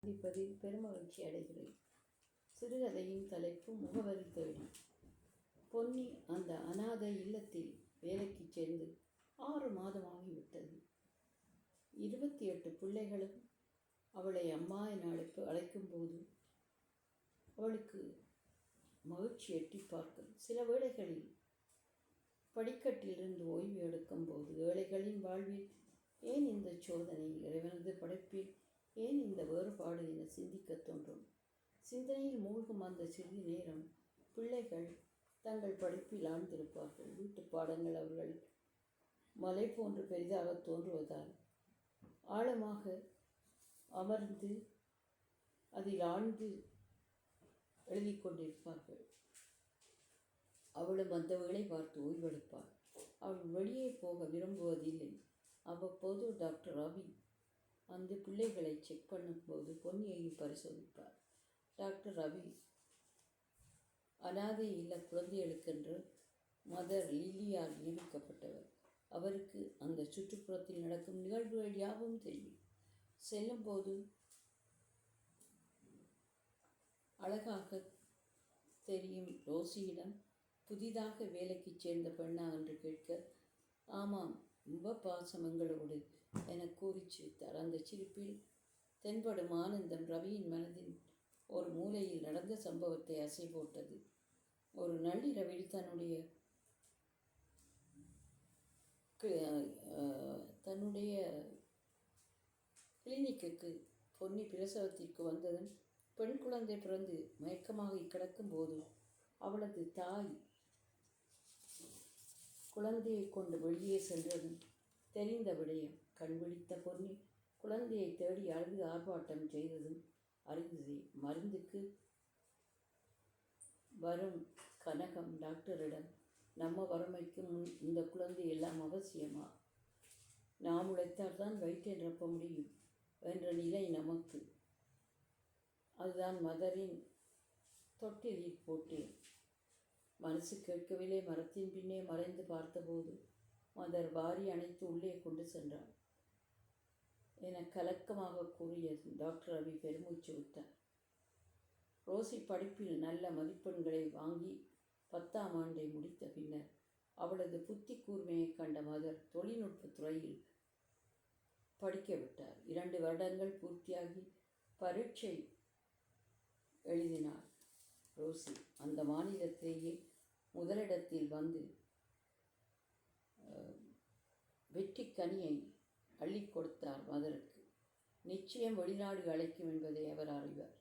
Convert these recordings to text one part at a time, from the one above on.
சந்திப்பதில் பெருமகிழ்ச்சி அடைகிறேன். சிறுகதையின் தலைப்பு முகவரி தேடி. பொன்னி அந்த அநாதை இல்லத்தில் வேலைக்கு சேர்ந்து 6 மாதமாகிவிட்டது. 28 பிள்ளைகளும் அவளை அம்மா என அழைக்கும்போது அவளுக்கு மகிழ்ச்சி எட்டி பார்க்கும். சில வேளைகளில் படிக்கட்டிலிருந்து ஓய்வு எடுக்கும் போது ஏழைகளின் வாழ்வில் ஏன் இந்த சோதனை, இறைவனது படைப்பில் ஏன் இந்த வேறுபாடு என சிந்திக்க தோன்றும். சிந்தனையில் மூழ்கும் அந்த சிறிது நேரம் பிள்ளைகள் தங்கள் படிப்பில் ஆழ்ந்திருப்பார்கள். வீட்டு பாடங்கள் அவர்கள் மலை போன்று பெரிதாக தோன்றுவதால் ஆழமாக அமர்ந்து அதில் ஆழ்ந்து எழுதி கொண்டிருப்பார்கள். அவளும் அந்த வேளை பார்த்து ஓய்வெடுப்பாள். அவள் வெளியே போக விரும்புவதில்லை. அவ்வப்போது டாக்டர் ரவி அந்த பிள்ளைகளை செக் பண்ணும்போது பொன்னியையும் பரிசோதிப்பார். டாக்டர் ரவி அனாதை இல்ல குழந்தைகளுக்கென்று மதர் லில்லியால் நியமிக்கப்பட்டவர். அவருக்கு அந்த சுற்றுப்புறத்தில் நடக்கும் நிகழ்வுகள் யாவும் தெரியும். செல்லும்போது அழகாக தெரியும் ரோசியிடம் புதிதாக வேலைக்கு சேர்ந்த பெண்ணா என்று கேட்க, ஆமாம், ரொம்ப பாசம் எங்களோடு என கூறி சிரித்தார். அந்த சிரிப்பில் தென்படும் ஆனந்தம் ரவியின் மனதின் ஒரு மூலையில் நடந்த சம்பவத்தை அசை போட்டது. ஒரு நள்ளிரவில் தன்னுடைய கிளினிக்கு பொன்னி பிரசவத்திற்கு வந்ததும் பெண் குழந்தை பிறந்து மயக்கமாக கிடக்கும் போது அவளது தாய் குழந்தையை கொண்டு வெளியே சென்றதும் தெரிந்த விடயம். கண் விழித்த பொன்னி குழந்தையை தேடி அழுது ஆர்ப்பாட்டம் செய்ததும் அறிந்ததே. மருந்துக்கு வரும் கனகம் டாக்டரிடம், நம்ம வறுமைக்கு முன் இந்த குழந்தை எல்லாம் அவசியமா? நாம் உழைத்தால் தான் வயிற்றை நிரப்ப முடியும் என்ற நிலை நமக்கு. அதுதான் மதரின் தொட்டிலில் போட்டேன். மனசு கேட்கவில்லை. மரத்தின் பின்னே மறைந்து பார்த்தபோது மதர் வாரி அணைத்து உள்ளே கொண்டு சென்றார் என கலக்கமாக கூறியது. டாக்டர் ரவி பெருமூச்சு விட்டார். ரோசி படிப்பில் நல்ல மதிப்பெண்களை வாங்கி 10ஆம் ஆண்டை முடித்த பின்னர் அவளது புத்தி கூர்மையை கண்ட மதர் தொழில்நுட்பத் துறையில் படிக்க விட்டார். 2 வருடங்கள் பூர்த்தியாகி பரீட்சை எழுதினார் ரோசி. அந்த மாநிலத்திலேயே முதலிடத்தில் வந்து வெற்றி கனியை அள்ளி கொடுத்தார் மதருக்கு. நிச்சயம் வெளிநாடு அழைக்கும் என்பதை அவர் அறிவார்.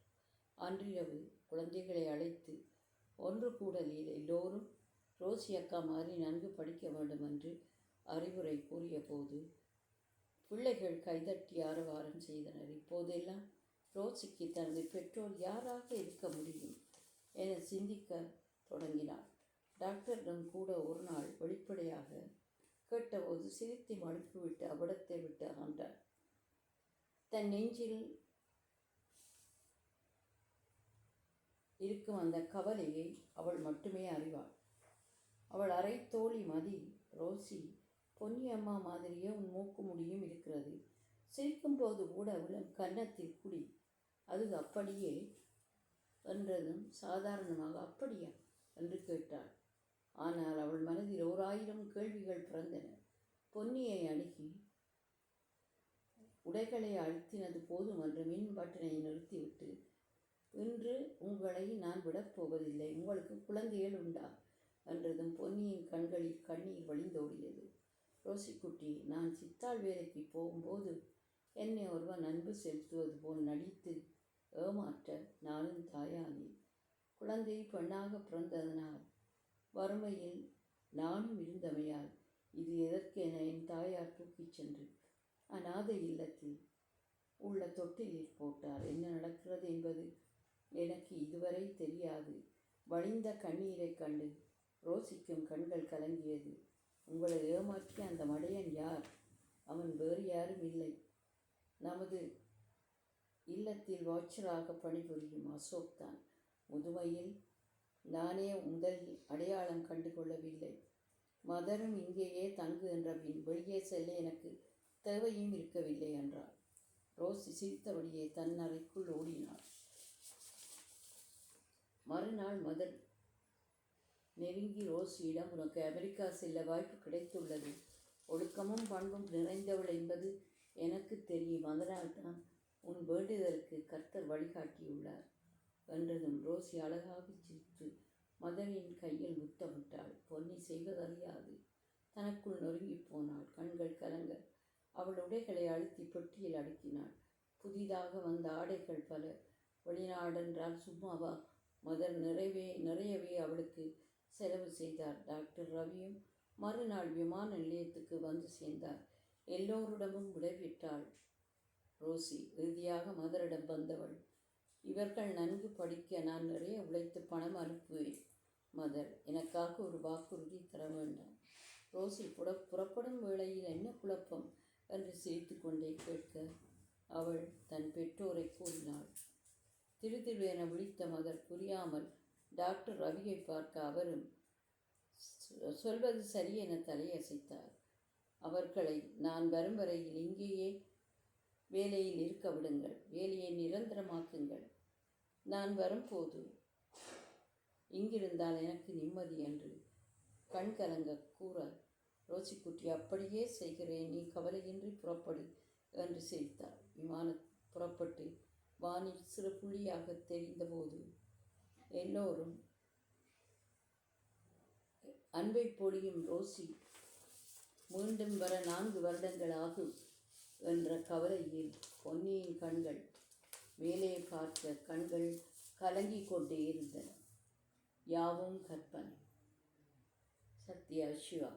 அன்றிரவு குழந்தைகளை அழைத்து ஒன்று கூடலில் எல்லோரும் ரோசி அக்கா மாதிரி நன்கு படிக்க வேண்டும் என்று அறிவுரை கூறிய போது பிள்ளைகள் கைதட்டி ஆரவாரம் செய்தனர். இப்போதெல்லாம் ரோசிக்கு தனது பெற்றோர் யாராக இருக்க முடியும் என சிந்திக்க தொடங்கினார். டாக்டரிடம் கூட ஒரு நாள் வெளிப்படையாக கேட்டபோது சிரித்து மழுப்பிவிட்டு அவ்விடத்தை விட்டு அகன்றார். தன் நெஞ்சில் இருக்கும் அந்த கவலையை அவள் மட்டுமே அறிவாள். அவள் அரை தோழி மதி, ரோசி, பொன்னி அம்மா மாதிரியே உன் மூக்கு முடியும் இருக்கிறது. சிரிக்கும்போது கூட விழும் கன்னத்தில் குடி, அது அப்படியே என்றதும் சாதாரணமாக அப்படியா என்று கேட்டாள். ஆனால் அவள் மனதில் 1000 கேள்விகள் பிறந்தன. பொன்னியை அணுகி உடைகளை அழுத்தினது போதும் என்று மின் பட்டனை நிறுத்திவிட்டு, இன்று உங்களை நான் விடப்போவதில்லை, உங்களுக்கு குழந்தைகள் உண்டா என்றதும் பொன்னியின் கண்களில் கண்ணீர் வழிந்தோடியது. ரோசிக்குட்டி, நான் சித்தாள் வேலைக்கு போகும்போது என்னை ஒருவன் அன்பு செலுத்துவது போல் நடித்து ஏமாற்ற நானும் தாயானேன். குழந்தை பெண்ணாக பிறந்ததனால் வறுமையில் நானும் இருந்தமையால் இது எதற்கென என் தாயார் தூக்கிச் சென்று அநாதை இல்லத்தில் உள்ள தொட்டிலில் போட்டார். என்ன நடக்கிறது என்பது எனக்கு இதுவரை தெரியாது. வழிந்த கண்ணீரை கண்டு ரோசிக்கும் கண்கள் கலங்கியது. உங்களை ஏமாற்றிய அந்த மடையன் யார்? அவன் வேறு யாரும் இல்லை, நமது இல்லத்தில் வாட்சராக பணிபுரியும் அசோக் தான். முதுமையில் நானே முதலில் அடையாளம் கண்டு கொள்ளவில்லை. மதரும் இங்கேயே தங்கு என்ற பின் வெளியே செல்ல எனக்கு தேவையும் இருக்கவில்லை என்றாள். ரோசி சிரித்தபடியே தன் அறைக்குள் ஓடினாள். மறுநாள் மதர் நெருங்கி ரோசியிடம், உனக்கு அமெரிக்கா செல்ல வாய்ப்பு கிடைத்துள்ளது. ஒழுக்கமும் பண்பும் நிறைந்தவள் என்பது எனக்கு தெரியும். அதனால்தான் உன் வேண்டுதலுக்கு கர்த்தர் வழிகாட்டியுள்ளார் என்றதும் ரோசி அழகாக சிரித்து மதரின் கையில் முத்தமிட்டாள். பொன்னி செய்வதறியாது தனக்குள் நொறுங்கி போனாள். கண்கள் கலங்க அவள் உடைகளை அழுத்தி பெட்டியில் அடுக்கினாள். புதிதாக வந்த ஆடைகள் பல. வெளிநாடென்றால் சும்மாவா? மதர் நிறையவே அவளுக்கு செலவு செய்தார். டாக்டர் ரவியும் மறுநாள் விமான நிலையத்துக்கு வந்து சேர்ந்தார். எல்லோரிடமும் விடைபெற்றாள் ரோசி. இறுதியாக மதரிடம் வந்தவள், இவர்கள் நன்கு படிக்க நான் நிறைய உழைத்து பணம் அனுப்புவேன். மதர், எனக்காக ஒரு வாக்குறுதி தர வேண்டாம். ரோசி புறப்படும் வேளையில் என்ன குழப்பம் என்று சிரித்து கொண்டே கேட்க அவள் தன் பெற்றோரை கூறினாள். திருதிருவென விழித்த மதர் புரியாமல் டாக்டர் ரவியை பார்க்க அவரும் சொல்வது சரி என தலையசைத்தார். அவர்களை நான் வரும் வரையில் இங்கேயே வேலையில் இருக்க விடுங்கள். வேலையை நிரந்தரமாக்குங்கள். நான் வரும்போது இங்கிருந்தால் எனக்கு நிம்மதி என்று கண்கலங்க கூற ரோசிக்குட்டி, அப்படியே செய்கிறேன், நீ கவலையின்றி புறப்படு என்று சிரித்தார். விமானம் புறப்பட்டு வானில் சிறு புள்ளியாக தெரிந்தபோது எல்லோரும் அன்பை பொழியும் ரோசி மீண்டும் வர 4 வருடங்கள் ஆகும் என்ற கவலையில் பொன்னியின் கண்கள் மேலே பார்க்க கண்கள் கலங்கி கொண்டே இருந்தன. யாவும் கற்பனை. சத்யா, சிவா.